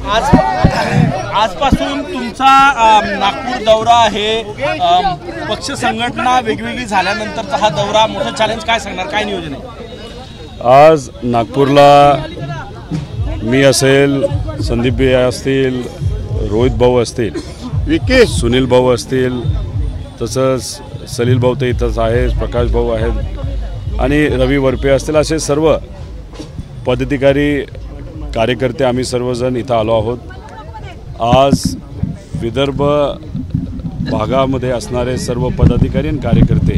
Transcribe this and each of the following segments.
आजपासून तुमचा नागपूर दौरा आहे। पक्ष संघटना वेगवेगळी झाल्यानंतरचा हा दौरा मोठा चॅलेंज काय सांगणार, काय नियोजन आहे? आज नागपूरला मी असेल, संदीप भाई असतील, रोहित भाऊ असतील, सुनील भाऊ असतील, तसंच सलील भाऊ तर इथंच आहे, प्रकाश भाऊ आहेत आणि रवी वरपे असतील, असे सर्व पदाधिकारी कार्यकर्ते आम्ही सर्वजण इथं आलो आहोत। आज विदर्भ भागामध्ये असणारे सर्व पदाधिकारी आणि कार्यकर्ते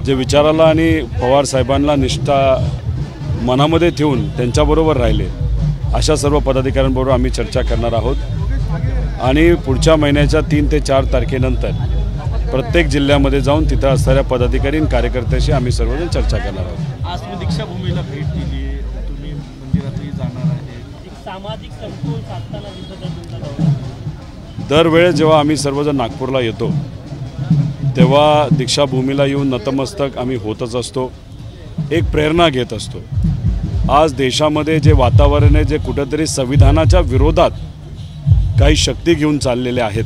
जे विचाराला आणि पवार साहेबांना निष्ठा मनामध्ये ठेवून त्यांच्याबरोबर राहिले, अशा सर्व पदाधिकाऱ्यांबरोबर आम्ही चर्चा करणार आहोत आणि पुढच्या महिन्याच्या 3 ते 4 तारखेनंतर प्रत्येक जिल्ह्यामध्ये जाऊन तिथं असणाऱ्या पदाधिकारी आणि कार्यकर्त्याशी आम्ही सर्वजण चर्चा करणार आहोत। आज तुम्ही दीक्षाभूमीला भेट दिली, तुम्ही मंदिरातही जाणार आहे, एक सामाजिक समतोल साधताना दिसत आहे तुमचा दौरा। दरवेळेस जेव्हा आम्ही सर्वजण नागपूरला येतो तेव्हा दीक्षाभूमीला येऊन नतमस्तक आम्ही होतच असतो, एक प्रेरणा घेत असतो। आज देशामध्ये जे वातावरण आहे, जे कुठेतरी संविधानाच्या विरोधात काही शक्ती घेऊन चाललेल्या आहेत,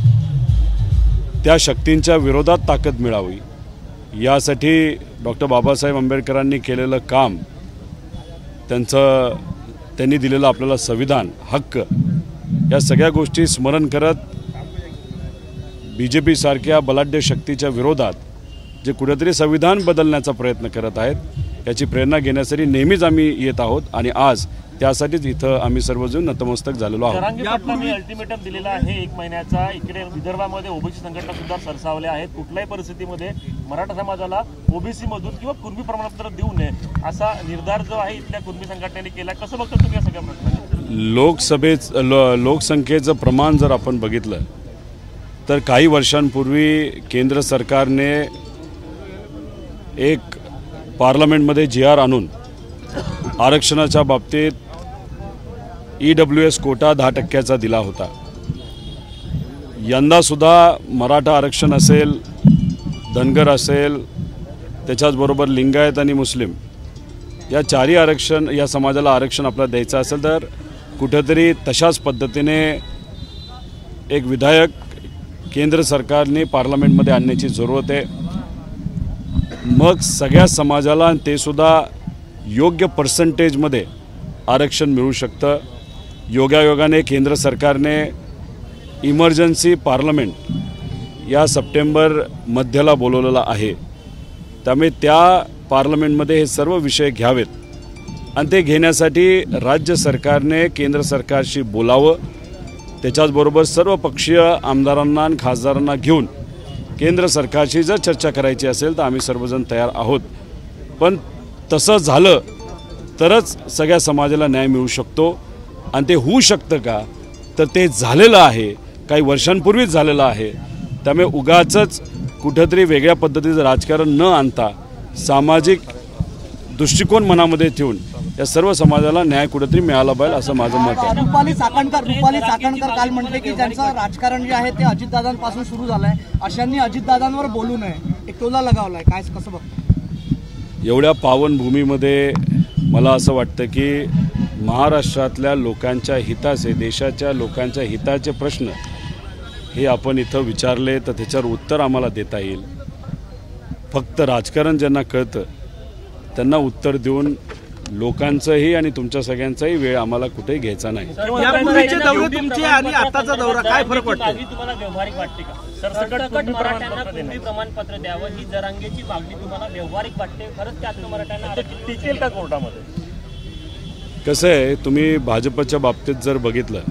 त्या शक्तींच्या विरोधात ताकद मिळावी यासाठी डॉक्टर बाबासाहेब आंबेडकरांनी केलेलं काम, त्यांनी दिलेलं आपल्याला संविधान, हक्क, या सगळ्या गोष्टी स्मरण करत BJP सारख्या बलाढ्य शक्तीच्या विरोधात जे कुठेतरी संविधान बदलण्याचा प्रयत्न करत आहेत, याची प्रेरणा घेण्यासाठी नेहमीच आम्ही येत आहोत आणि आज त्यासाठीच इथं आम्ही सर्वजण नतमस्तक झालेलो आहोत। यापूर्वी अल्टिमेटम दिलेला आहे 1 महिन्याचा। इकडे विदर्भामध्ये ओबीसी संघटना सुद्धा सरसावल्या आहेत। कुठल्याही परिस्थितीमध्ये मराठा समाजाला ओबीसी मधून किंवा कुणबी प्रमाणपत्र देऊ नये असा निर्धार जो आहे इथल्या कुणबी संघटनेने केला। कसं बघता तुम्ही या सगळ्या प्रश्नाला? लोकसंख्येचं प्रमाण जर आपण बघितलं तर काही वर्षांपूर्वी केंद्र सरकारने एक पार्लमेंटमध्ये GR आणून आरक्षणाच्या बाबतीत EWS कोटा 10% दिला होता। यंदासुद्धा मराठा आरक्षण असेल, धनगर असेल, त्याच्याचबरोबर लिंगायत आणि मुस्लिम या चारही आरक्षण, या समाजाला आरक्षण आपल्याला द्यायचं असेल तर कुठेतरी तशाच पद्धतीने एक विधायक केंद्र सरकारने पार्लमेंटमध्ये आणण्याची जरूरत आहे। मग सगळ्या समाजाला ते सुद्धा योग्य पर्सेंटेजमध्ये आरक्षण मिळू शकतं। योगायोगाने केंद्र सरकारने इमर्जन्सी पार्लमेंट या सप्टेंबर मध्याला बोलवलेला आहे, त्यामुळे त्या पार्लमेंटमध्ये हे सर्व विषय घ्यावेत आणि ते घेण्यासाठी राज्य सरकारने केंद्र सरकारशी बोलावं। त्याच्याचबरोबर सर्व पक्षीय आमदारांना आणि खासदारांना घेऊन केंद्र सरकारशी जर चर्चा करायची असेल तर आम्ही सर्वजण तयार आहोत। पण तसं झालं तरच सगळ्या समाजाला न्याय मिळू शकतो आणि ते होऊ शकतं का, तर ते झालेलं आहे, काही वर्षांपूर्वीच झालेलं आहे। त्यामुळे उगाचच कुठंतरी वेगळ्या पद्धतीचं राजकारण न आणता सामाजिक दृष्टिकोन मनामध्ये ठेवून या सर्व समाजाला न्याय कुठेतरी मिळाला पाहिजे असं माझं मत आहे। रुपाली चाकणकर काल म्हटले की ज्यांचं राजकारण जे आहे ते अजितदादांपासून सुरू झालंय, अशांनी अजितदादांवर बोलू नये, एक टोला लगावलाय, काय कसं बघतो? एवढ्या पावनभूमीमध्ये मला असं वाटतं की महाराष्ट्रातल्या लोकांच्या हिताचे, देशाच्या लोकांच्या हिताचे प्रश्न हे आपण इथं विचारले तर त्याच्यावर उत्तर आम्हाला देता येईल। फक्त राजकारण ज्यांना कळतं त्यांना उत्तर देऊन लोकांचंही आणि तुमच्या सगळ्यांचाही वेळ आम्हाला कुठेही घ्यायचा नाही। यापूर्वीचे दौरे तुमचे आणि आताचा दौरा काय फरक वाटतो? तुम्हाला व्यवहारिक वाटते का? सरसकट मराठ्यांना कुणबी प्रमाणपत्र द्यावं ही जरांगेची मागणी तुम्हाला व्यवहारिक वाटते? खरंच त्यातून मराठ्यांना टिकेल का कोर्टामध्ये? कसं आहे, तुम्ही भाजपच्या बाबतीत जर बघितलं,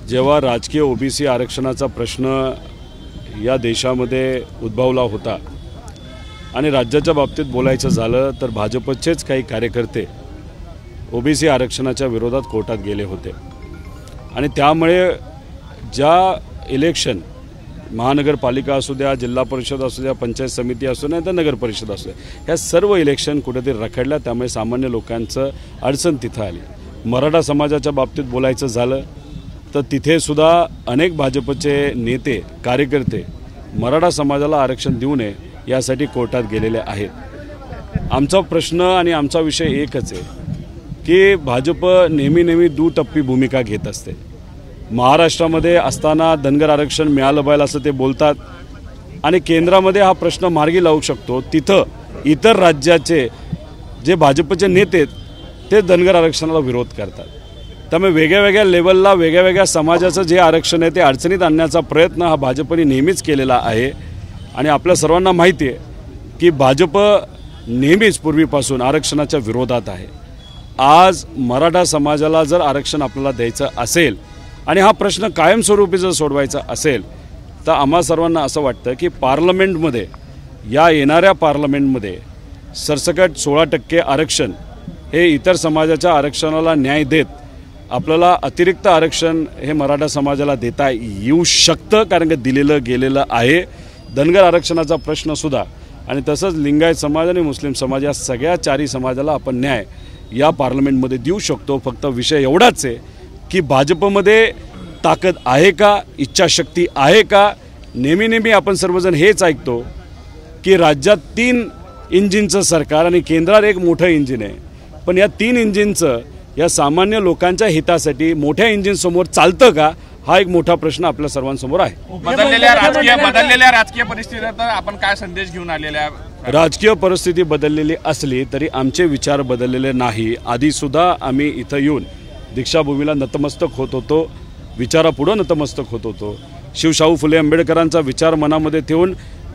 जेव्हा राजकीय ओबीसी आरक्षणाचा प्रश्न या देशामध्ये उद्भवला होता आणि राज्याच्या बाबतीत बोलायचं झालं तर भाजपचेच काही कार्यकर्ते ओबीसी आरक्षणाच्या विरोधात कोर्टात गेले होते आणि त्यामुळे ज्या इलेक्शन, महानगरपालिका असू द्या, जिल्हा परिषद असू द्या, पंचायत समिती असू द्या, तर नगर परिषद असू द्या, ह्या सर्व इलेक्शन कुठेतरी रखडल्या। त्यामुळे सामान्य लोकांचं अडचण तिथं आली। मराठा समाजाच्या बाबतीत बोलायचं झालं तर तिथे सुद्धा अनेक भाजपचे नेते, कार्यकर्ते मराठा समाजाला आरक्षण देऊ नये यासाठी कोर्टात गेलेले आहेत। आमचा प्रश्न आणि आमचा विषय एकच आहे की भाजप नेहमी दुटप्पी भूमिका घेत असते। महाराष्ट्रामध्ये असताना धनगर आरक्षण मिळालं पाहिजे असं ते बोलतात आणि केंद्रामध्ये हा प्रश्न मार्गी लावू शकतो, तिथं इतर राज्याचे जे भाजपचे नेते ते धनगर आरक्षणाला विरोध करतात। त्यामुळे वेगळ्या लेवलला वेगळ्या समाजाचं जे आरक्षण आहे ते अडचणीत आणण्याचा प्रयत्न हा भाजपने नेहमीच केलेला आहे आणि आपल्या सर्वांना माहिती आहे की भाजप नेहमीच पूर्वीपासून आरक्षणाच्या विरोधात आहे। आज मराठा समाजाला जर आरक्षण आपल्याला द्यायचं असेल आणि हा प्रश्न कायमस्वरूपी जर सोडवायचा असेल तर आम्हा सर्वांना असं वाटतं की पार्लमेंटमध्ये या येणाऱ्या पार्लमेंटमध्ये सरसकट 16% आरक्षण हे इतर समाजाच्या आरक्षणाला न्याय देत आपल्याला अतिरिक्त आरक्षण हे मराठा समाजाला देता येऊ शकतं, कारण की दिलेलं गेलेलं आहे। धनगर आरक्षणाचा प्रश्नसुद्धा आणि तसंच लिंगायत समाज आणि मुस्लिम समाज या सगळ्या चारी समाजाला आपण न्याय या पार्लमेंटमध्ये देऊ शकतो। फक्त विषय एवढाच आहे की भाजपमध्ये ताकद आहे का, इच्छाशक्ती आहे का। नेहमी आपण सर्वजण हेच ऐकतो की राज्यात 3 इंजिनचं सरकार आणि केंद्रात एक मोठं इंजिन आहे, पण या 3 इंजिनचं या सामान्य लोकांच्या हितासाठी मोठ्या इंजिनसमोर चालतं का, हा एक मोठा प्रश्न आपल्या सर्वांसमोर आहे। बदललेल्या राजकीय परिस्थितीत आपण काय संदेश घेऊन आलेल्या? राजकीय परिस्थिती बदललेली असली तरी आमचे विचार बदललेले नाही। आधीसुद्धा आम्ही इथं येऊन दीक्षाभूमीला नतमस्तक होत होतो, विचारापुढं नतमस्तक होत होतो। शिवशाहू फुले आंबेडकरांचा विचार मनामध्ये ठेवून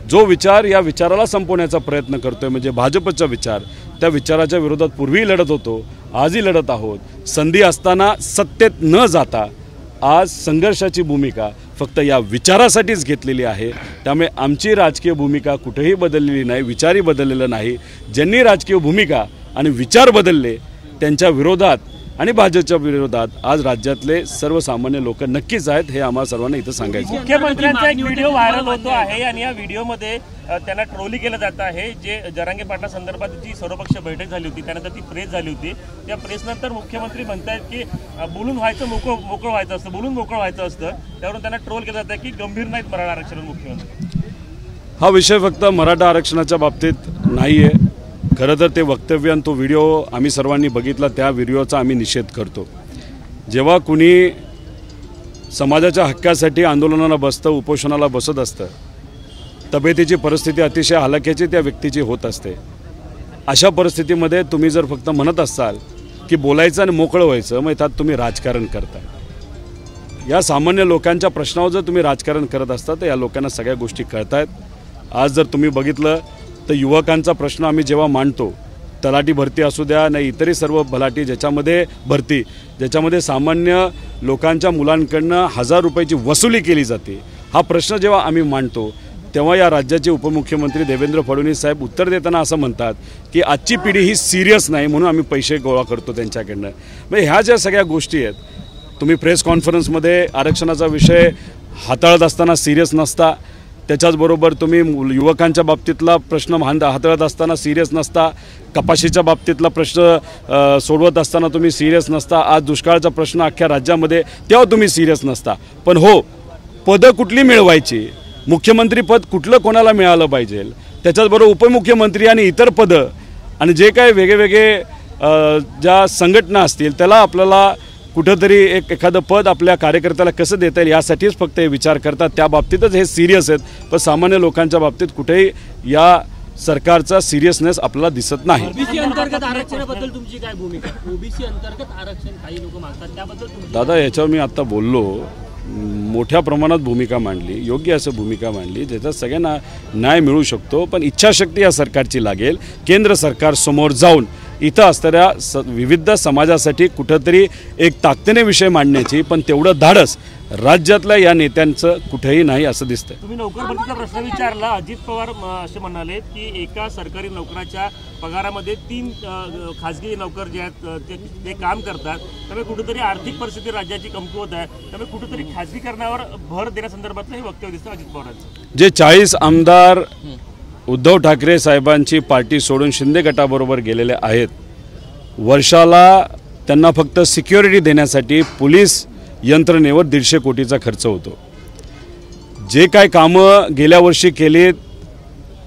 जो विचार या विचाराला संपवण्याचा प्रयत्न करतोय म्हणजे भाजपचा विचार, त्या विचाराच्या विरोधात पूर्वी लढत होतो, आजही लढत आहोत। संधी असताना सत्तेत न जाता आज संघर्षाची भूमिका फक्त या विचारासाठीच घेतलेली आहे। त्यामुळे आमची राजकीय भूमिका कुठेही बदललेली नाही, विचारही बदललेला नाही। ज्यांनी राजकीय भूमिका आणि विचार बदलले त्यांच्या विरोधात आणि भाजपच्या विरोधात आज राज्यातले सर्वसामान्य लोक नक्कीच आहेत, हे आम्हा सर्वांना इथं सांगायचं। मुख्यमंत्र्यांचा एक व्हिडिओ व्हायरल होतो आहे आणि या व्हिडिओमध्ये त्यांना ट्रोली केलं जात आहे। जे जरांगे पाटला संदर्भात जी सर्वपक्षीय बैठक झाली होती त्यानंतर ती प्रेस झाली होती, त्या प्रेसनंतर मुख्यमंत्री म्हणतात की बोलून व्हायचं मोकळं व्हायचं असतं, बोलून मोकळं व्हायचं असतं, त्यावरून त्यांना ट्रोल केलं जातं की गंभीर नाहीत मराठा आरक्षण। मुख्यमंत्री हा विषय फक्त मराठा आरक्षणाच्या बाबतीत नाही आहे। खरं तर ते वक्तव्य आणि तो व्हिडिओ आम्ही सर्वांनी बघितला, त्या व्हिडिओचा आम्ही निषेध करतो। जेव्हा कुणी समाजाच्या हक्कासाठी आंदोलनाला बसतं, उपोषणाला बसत असतं, तब्येतीची परिस्थिती अतिशय हलाखीची त्या व्यक्तीची होत असते। अशा परिस्थितीमध्ये तुम्ही जर फक्त म्हणत असाल की बोलायचं आणि मोकळं व्हायचं, मग त्यात तुम्ही राजकारण करताय। या सामान्य लोकांच्या प्रश्नावर जर तुम्ही राजकारण करत असता तर या लोकांना सगळ्या गोष्टी कळतायत। आज जर तुम्ही बघितलं तर युवकांचा प्रश्न आम्ही जेव्हा मांडतो, तलाठी भरती असू द्या नाही इतरही सर्व भलाटी ज्याच्यामध्ये सामान्य लोकांच्या मुलांकडनं 1000 रुपयाची वसुली केली जाते, हा प्रश्न जेव्हा आम्ही मांडतो तेव्हा या राज्याचे उपमुख्यमंत्री देवेंद्र फडणवीस साहेब उत्तर देताना असं म्हणतात की आजची पिढी ही सिरियस नाही म्हणून आम्ही पैसे गोळा करतो त्यांच्याकडनं। म्हणजे ह्या ज्या सगळ्या गोष्टी आहेत, तुम्ही प्रेस कॉन्फरन्समध्ये आरक्षणाचा विषय हाताळत असताना सिरियस नसता, त्याच्याचबरोबर तुम्ही युवकांच्या बाबतीतला प्रश्न हाताळत असताना सिरियस नसता, कपाशीच्या बाबतीतला प्रश्न सोडवत असताना तुम्ही सिरियस नसता, आज दुष्काळाचा प्रश्न अख्ख्या राज्यामध्ये तेव्हा तुम्ही सिरियस नसता। पण हो, पदं कुठली मिळवायची, मुख्यमंत्री पद कुठलं कोणाला मिळालं पाहिजे, त्याच्याचबरोबर उपमुख्यमंत्री आणि इतर पदं आणि जे काही वेगळे ज्या संघटना असतील त्याला आपल्याला कुठंतरी एखादं पद आपल्या कार्यकर्त्याला कसं देता येईल यासाठीच फक्त हे विचार करतात, त्या बाबतीतच हे सिरियस आहेत। पण सामान्य लोकांच्या बाबतीत कुठेही या सरकारचा सिरियसनेस आपल्याला दिसत नाही। ओबीसी अंतर्गत आरक्षणाबद्दल तुमची काय भूमिका? ओबीसी अंतर्गत आरक्षण काही लोक मागतात त्याबद्दल दादा, याच्यावर मी आता बोललो, मोठ्या प्रमाणात भूमिका मांडली, योग्य असं भूमिका मांडली, ज्याचा सगळ्यांना न्याय मिळू शकतो। पण इच्छाशक्ती या सरकारची लागेल, केंद्र सरकार समोर जाऊन इथं असणाऱ्या विविध समाजासाठी कुठंतरी एक ताकदीने विषय मांडण्याची, पण तेवढं धाडस राज्यातल्या या नेत्यांचं कुठेही नाही असं दिसतंय। तुम्ही नोकर भरतीचा प्रश्न विचारला, अजित पवार असे म्हणाले की एका सरकारी नोकराच्या पगारामध्ये 3 खासगी नोकर जे आहेत ते काम करतात, त्यामुळे कुठेतरी आर्थिक परिस्थिती राज्याची कमकुवत आहे, त्यामुळे कुठेतरी खासगीकरणावर भर देण्यासंदर्भातलं हे वक्तव्य दिसतं अजित पवारांचं। जे 40 आमदार उद्धव ठाकरे साहेबांची पार्टी सोडून शिंदे गटाबरोबर गेलेले आहेत, वर्षाला त्यांना फक्त सिक्युरिटी देण्यासाठी पोलीस यंत्रणेवर 150 कोटीचा खर्च होतो। जे काय कामं गेल्या वर्षी केलीत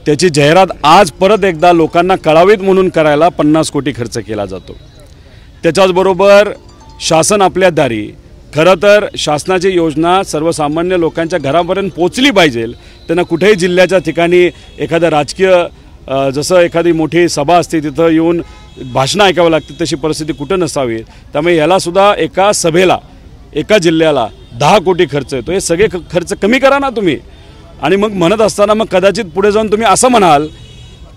त्याची जाहिरात आज परत एकदा लोकांना कळावीत म्हणून करायला 50 कोटी खर्च केला जातो। त्याच्याचबरोबर शासन आपल्या दारी, खरं तर शासनाची योजना सर्वसामान्य लोकांच्या घरापर्यंत पोचली पाहिजे. त्यांना कुठेही जिल्ह्याच्या ठिकाणी एखादं राजकीय जसं एखादी मोठी सभा असते तिथं येऊन भाषणं ऐकावं लागते, तशी परिस्थिती कुठं नसावी. त्यामुळे यालासुद्धा एका सभेला एका जिल्ह्याला 10 कोटी खर्च येतो. हे सगळे खर्च कमी करा ना तुम्ही. आणि मग म्हणत असताना मग कदाचित पुढे जाऊन तुम्ही असं म्हणाल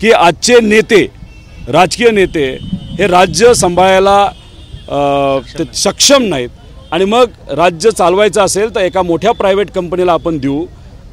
की आजचे नेते, राजकीय नेते हे राज्य सांभाळायला सक्षम नाहीत आणि मग राज्य चालवायचं असेल तर एका मोठ्या प्रायव्हेट कंपनीला आपण देऊ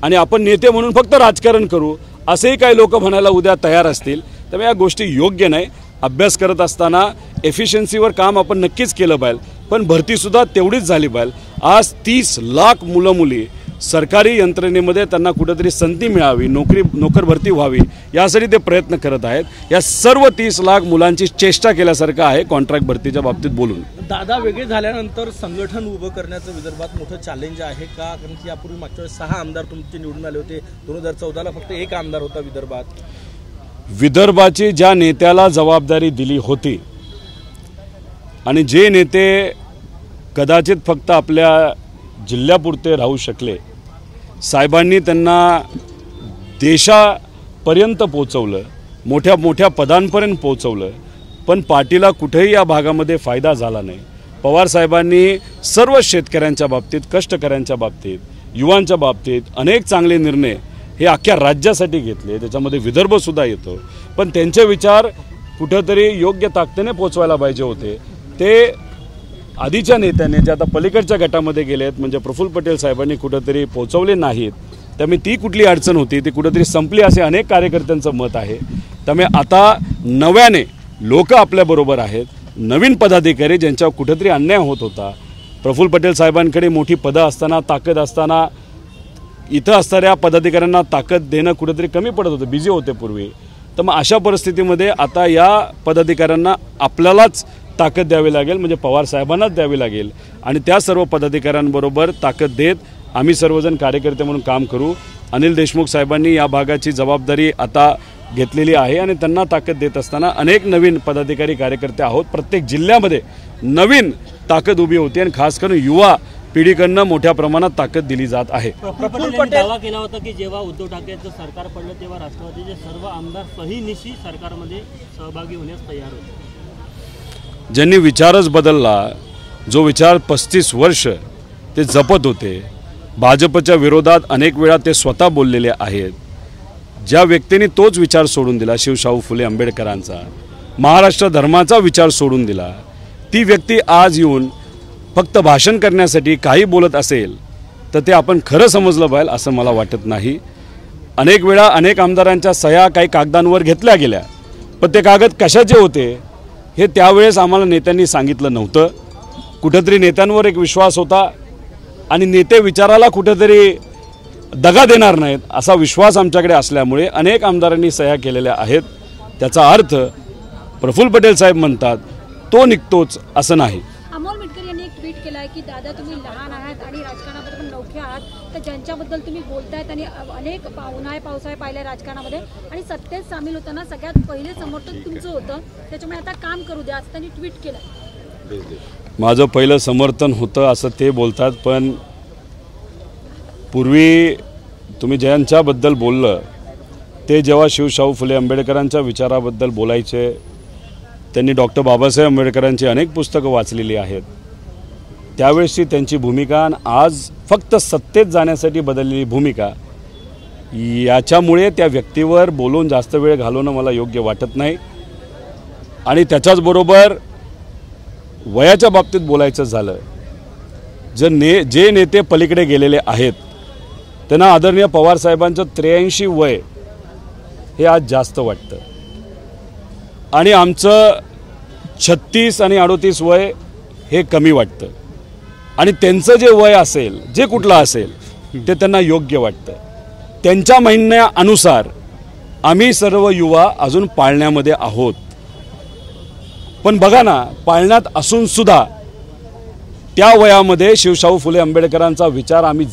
आणि आपण नेते म्हणून फक्त राजकारण करू, असेही काही लोक म्हणायला उद्या तयार असतील. त्यामुळे या गोष्टी योग्य नाही. अभ्यास करत असताना एफिशियन्सीवर काम आपण नक्कीच केलं पाहिजे, पण भरतीसुद्धा तेवढीच झाली पाहिजे. आज 30 लाख मुलं मुली सरकारी यंत्रणेमध्ये त्यांना कुठेतरी संधी मिळावी, नोकर भरती व्हावी यासाठी ते प्रयत्न करत आहेत. या सर्व 30 लाख मुलांची चेष्टा केल्यासारखं आहे कॉन्ट्रॅक्ट भरतीच्या बाबतीत बोलून. दादा वेगळे झाल्यानंतर संघटन उभं करण्याचं विदर्भात मोठं चॅलेंज आहे का? कारण की यापूर्वी मागच्या वेळेस 6 आमदार तुमचे निवडून आले होते. 2014ला फक्त 1 आमदार होता विदर्भात. विदर्भाची ज्या नेत्याला जबाबदारी दिली होती आणि जे नेते कदाचित फक्त आपल्या जिल्ह्यापुरते राहू शकले, साहेबांनी त्यांना देशापर्यंत पोचवलं, मोठ्या मोठ्या पदांपर्यंत पोचवलं, पण पार्टीला कुठेही या भागामध्ये फायदा झाला नाही. पवार साहेबांनी सर्व शेतकऱ्यांच्या बाबतीत, कष्टकऱ्यांच्या बाबतीत, युवांच्या बाबतीत अनेक चांगले निर्णय हे अख्ख्या राज्यासाठी घेतले, त्याच्यामध्ये विदर्भसुद्धा येतो. पण त्यांचे विचार कुठंतरी योग्य ताकदीने पोचवायला पाहिजे होते. ते आधीच्या नेत्याने जे आता पलीकडच्या गटामध्ये गेलेत म्हणजे प्रफुल्ल पटेल साहेबांनी कुठंतरी पोचवले नाहीत. त्यामुळे ती कुठली अडचण होती ती कुठंतरी संपली असे अनेक कार्यकर्त्यांचं मत आहे. त्यामुळे आता नव्याने लोक आपल्याबरोबर आहेत, नवीन पदाधिकारी ज्यांच्यावर कुठंतरी अन्याय होत होता. प्रफुल्ल पटेल साहेबांकडे मोठी पदं असताना, ताकद असताना इथं असणाऱ्या पदाधिकाऱ्यांना ताकद देणं कुठंतरी कमी पडत होतं, बिझी होते पूर्वी. तर मग अशा परिस्थितीमध्ये आता या पदाधिकाऱ्यांना आपल्यालाच ताकद द्यावी लागेल, म्हणजे पवार साहेबांनाच द्यावी लागेल. आणि त्या सर्व पदाधिकाऱ्यांबरोबर ताकद देत आम्ही सर्वजण कार्यकर्ते म्हणून काम करू. अनिल देशमुख साहेबांनी या भागाची जबाबदारी आता घेतलेली आहे आणि त्यांना ताकद देत असताना अनेक नवीन पदाधिकारी कार्यकर्ते आहोत. प्रत्येक जिल्ह्यामध्ये नवीन ताकद उभी होती आणि खास करून युवा पिढीकडनं मोठ्या प्रमाणात ताकद दिली जात आहे. प्रफुल्ल पटेल दावा केला होता की जेव्हा उद्धव ठाकरेंचं सरकार पडलं तेव्हा राष्ट्रवादीचे सर्व आमदार सहीनिशी सरकारमध्ये सहभागी होण्यास तयार होते. ज्यांनी विचारच बदलला, जो विचार 35 वर्ष ते जपत होते, भाजपच्या विरोधात अनेक वेळा ते स्वतः बोललेले आहेत, ज्या व्यक्तींनी तोच विचार सोडून दिला, शिवशाहू फुले आंबेडकरांचा, महाराष्ट्र धर्माचा विचार सोडून दिला, ती व्यक्ती आज येऊन फक्त भाषण करण्यासाठी काही बोलत असेल तर ते आपण खरं समजलं पाहिजे असं मला वाटत नाही. अनेक वेळा अनेक आमदारांच्या सह्या काही कागदांवर घेतल्या गेल्या, पण ते कागद कशाचे होते हे त्यावेळेस आम्हाला नेत्यांनी सांगितलं नव्हतं. कुठंतरी नेत्यांवर एक विश्वास होता आणि नेते विचाराला कुठंतरी दगा देणार नाहीत असा विश्वास आमच्याकडे असल्यामुळे अनेक आमदारांनी सह्या केलेल्या आहेत. त्याचा अर्थ प्रफुल्ल पटेल साहेब म्हणतात तो निघतोच असं नाही. अमोल मिटकर यांनी एक ट्विट केलं आहे की दादा तुम्ही लहान आहात आणि राजकारणामध्ये पण नवखे आहात, तर ज्यांच्याबद्दल तुम्ही बोलतायत आणि अनेक पावसाळे पाहिल्या राजकारणामध्ये आणि सत्तेत सामील होताना सगळ्यात पहिले समर्थन तुमचं होतं, त्याच्यामुळे आता काम करू द्या असं त्यांनी ट्विट केलं. माझं पहिलं समर्थन होतं असं ते बोलतात, पण पूर्वी तुम्ही ज्यांच्याबद्दल बोललं ते जेव्हा शिवशाहू फुले आंबेडकरांच्या विचाराबद्दल बोलायचे, त्यांनी डॉक्टर बाबासाहेब आंबेडकरांची अनेक पुस्तकं वाचलेली आहेत, त्यावेळेसची त्यांची भूमिका आणि आज फक्त सत्तेत जाण्यासाठी बदललेली भूमिका, याच्यामुळे त्या व्यक्तीवर बोलून जास्त वेळ घालवणं मला योग्य वाटत नाही. आणि त्याच्याचबरोबर वयाच्या बाबतीत बोलायचं झालं, जे नेते पलीकडे गेलेले आहेत त्यांना आदरणीय पवार साहेबांचं 83 वय हे आज जास्त वाटतं आणि आमचं 36 आणि 38 वय हे कमी वाटतं. आणि त्यांचं जे वय असेल, जे कुठलं असेल, ते त्यांना योग्य वाटतं. त्यांच्या म्हणण्यानुसार आम्ही सर्व युवा अजून पाळण्यामध्ये आहोत. पण बघा ना, पाळण्यात असूनसुद्धा त्या वयामध्ये शिवशाहू फुले आंबेडकरांचा विचार आम्ही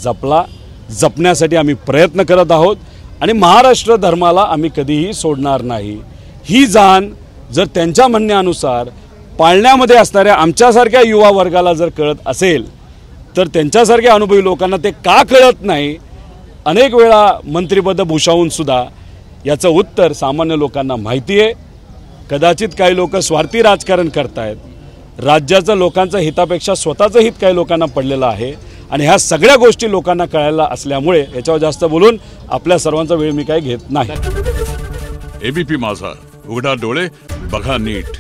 जपण्यासाठी आम्ही प्रयत्न करत आहोत आणि महाराष्ट्र धर्माला आम्ही कधीही सोडणार नाही. ही जाण जर त्यांच्या म्हणण्यानुसार पाळण्यामध्ये असणाऱ्या आमच्यासारख्या युवा वर्गाला जर कळत असेल तर त्यांच्यासारख्या अनुभवी लोकांना ते का कळत नाही, अनेक वेळा मंत्रिपद भूषवून सुद्धा याचं उत्तर सामान्य लोकांना माहिती आहे। कदाचित काही लोक स्वार्थी राजकारण करतायत, राज्याचं लोकांचं हितापेक्षा स्वतःचं हित काही लोकांना पडलेलं आहे आणि ह्या सगळ्या गोष्टी लोकांना कळायला असल्यामुळे याच्यावर जास्त बोलून आपल्या सर्वांचा वेळ मी काही घेत नाही। एबीपी माझा, उघडा डोळे बघा नीट।